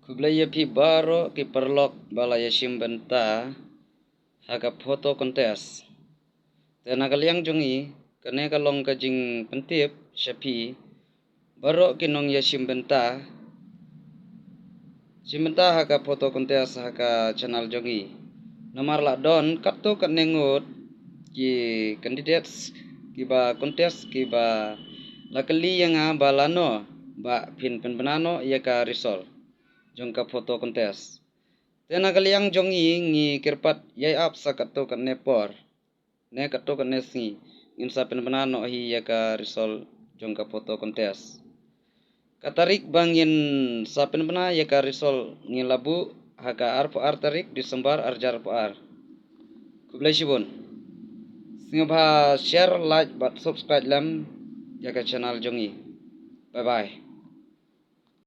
Kublaya pi baro ki perlok balaya simbenta haga foto kontes. Tena kaliang jongi kene kalong kajing pentip syapi baro kinong ya simbenta haga foto kontes haga channel jongi. Nomor la don kapto kanengut ki candidates ki ba kontes ki ba lakali yang balano ba pin penbenano ya ka risol jongka foto kontes. Tena kaliang jongi ngi kirpat yai ap sakato kan nepor. Ne kato kan nesngi insa penbenano hi ya ka risol jongka foto kontes. Katarik bangin sa penbena ya ka risol ngi labu haka ar tarik disembar arjar ar. Kublai sibun. Singabha share like but subscribe lam ya ka channel jongi. Bye bye.